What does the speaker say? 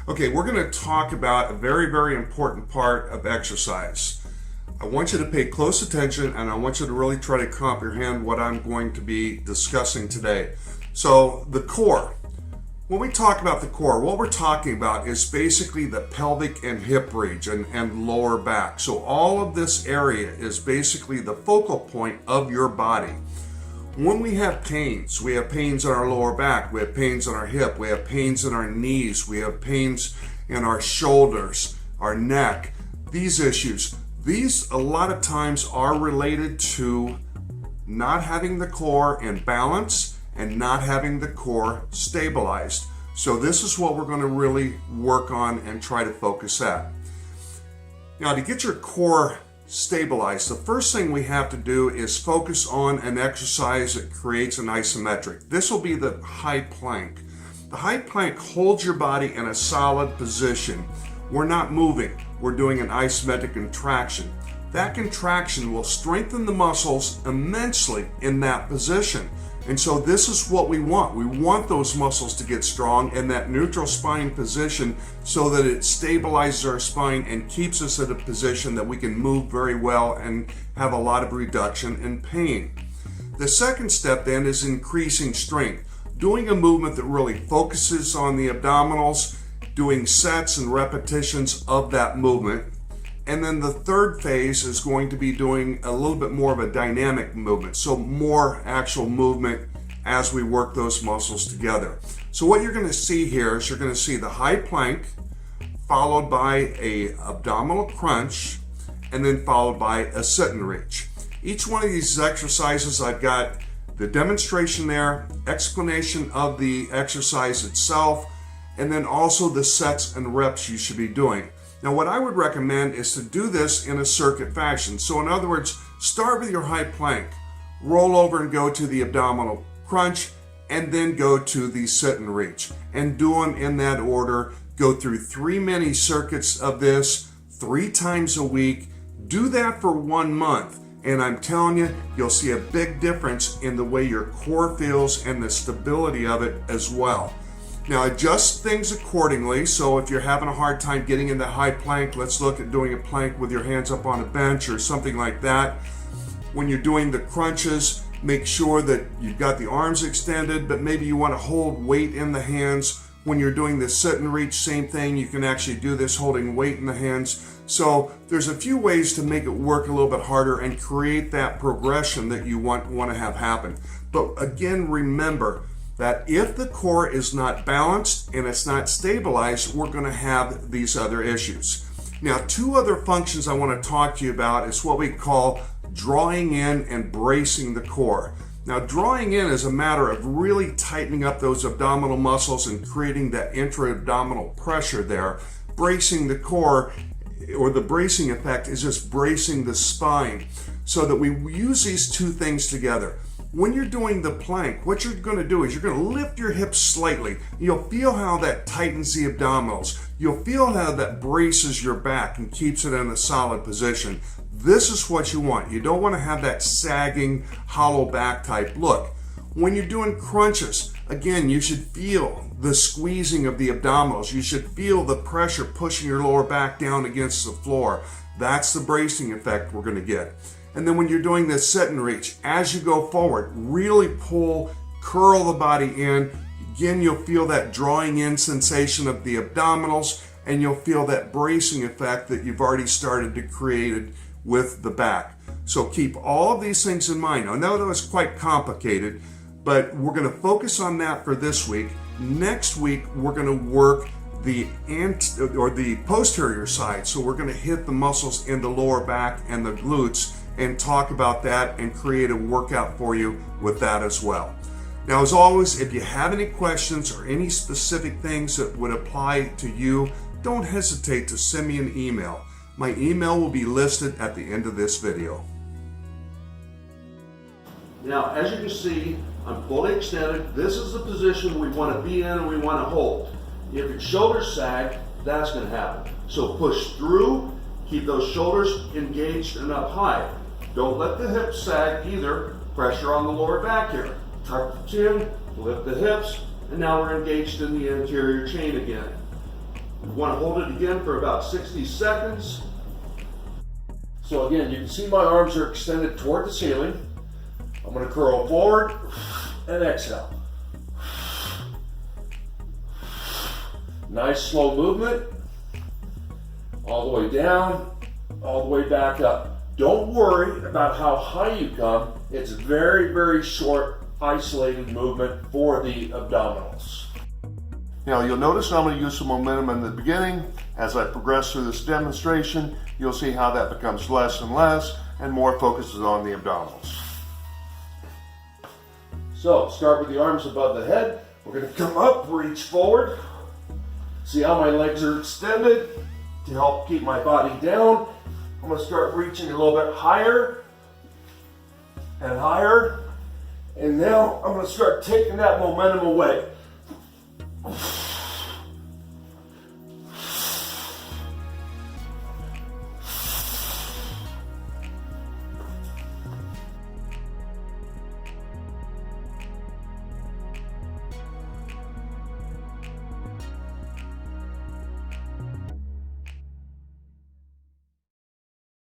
Okay, we're going to talk about a very, very important part of exercise. I want you to pay close attention and I want you to really try to comprehend what I'm going to be discussing today. So, the core. When we talk about the core, what we're talking about is basically the pelvic and hip region and lower back. So, all of this area is basically the focal point of your body. When we have pains in our lower back, we have pains in our hip, we have pains in our knees, we have pains in our shoulders, our neck. These issues, these a lot of times are related to not having the core in balance and not having the core stabilized. So this is what we're going to really work on and try to focus at. Now, to get your core stabilized, the first thing we have to do is focus on an exercise that creates an isometric. This will be the high plank. The high plank holds your body in a solid position. We're not moving. We're doing an isometric contraction. That contraction will strengthen the muscles immensely in that position. And so this is what we want. We want those muscles to get strong in that neutral spine position so that it stabilizes our spine and keeps us at a position that we can move very well and have a lot of reduction in pain. The second step then is increasing strength. Doing a movement that really focuses on the abdominals, doing sets and repetitions of that movement. And then the third phase is going to be doing a little bit more of a dynamic movement, so more actual movement as we work those muscles together. So what you're going to see here is you're going to see the high plank followed by a abdominal crunch and then followed by a sit and reach. Each one of these exercises, I've got the demonstration there, explanation of the exercise itself, and then also the sets and reps you should be doing. Now, what I would recommend is to do this in a circuit fashion. So in other words, start with your high plank, roll over and go to the abdominal crunch, and then go to the sit and reach. And do them in that order. Go through 3 mini circuits of this 3 times a week. Do that for 1 month. And I'm telling you, you'll see a big difference in the way your core feels and the stability of it as well. Now, adjust things accordingly. So if you're having a hard time getting into high plank, let's look at doing a plank with your hands up on a bench or something like that. When you're doing the crunches, make sure that you've got the arms extended, but maybe you want to hold weight in the hands. When you're doing the sit and reach, same thing. You can actually do this holding weight in the hands. So there's a few ways to make it work a little bit harder and create that progression that you want to have happen. But again, remember that if the core is not balanced and it's not stabilized, we're going to have these other issues. Now, 2 other functions I want to talk to you about is what we call drawing in and bracing the core. Now, drawing in is a matter of really tightening up those abdominal muscles and creating that intra-abdominal pressure there. Bracing the core, or the bracing effect, is just bracing the spine so that we use these 2 things together. When you're doing the plank, what you're going to do is you're going to lift your hips slightly. You'll feel how that tightens the abdominals. You'll feel how that braces your back and keeps it in a solid position. This is what you want. You don't want to have that sagging, hollow back type look. When you're doing crunches, again, you should feel the squeezing of the abdominals. You should feel the pressure pushing your lower back down against the floor. That's the bracing effect we're going to get. And then when you're doing this sit and reach, as you go forward, really curl the body in. Again, you'll feel that drawing in sensation of the abdominals, and you'll feel that bracing effect that you've already started to create with the back. So keep all of these things in mind. I know that was quite complicated, but we're going to focus on that for this week. Next week, we're going to work the posterior side. So we're going to hit the muscles in the lower back and the glutes and talk about that and create a workout for you with that as well. Now, as always, if you have any questions or any specific things that would apply to you, don't hesitate to send me an email. My email will be listed at the end of this video. Now, as you can see, I'm fully extended. This is the position we want to be in and we want to hold. If your shoulders sag, that's going to happen. So push through, keep those shoulders engaged and up high. Don't let the hips sag either. Pressure on the lower back here. Tuck the chin, lift the hips, and now we're engaged in the anterior chain again. You want to hold it again for about 60 seconds. So again, you can see my arms are extended toward the ceiling. I'm going to curl forward and exhale. Nice slow movement. All the way down, all the way back up. Don't worry about how high you come. It's a very, very short, isolated movement for the abdominals. Now you'll notice I'm going to use some momentum in the beginning. As I progress through this demonstration, you'll see how that becomes less and less and more focuses on the abdominals. So start with the arms above the head. We're going to come up, reach forward. See how my legs are extended to help keep my body down. I'm going to start reaching a little bit higher and higher. And now I'm going to start taking that momentum away.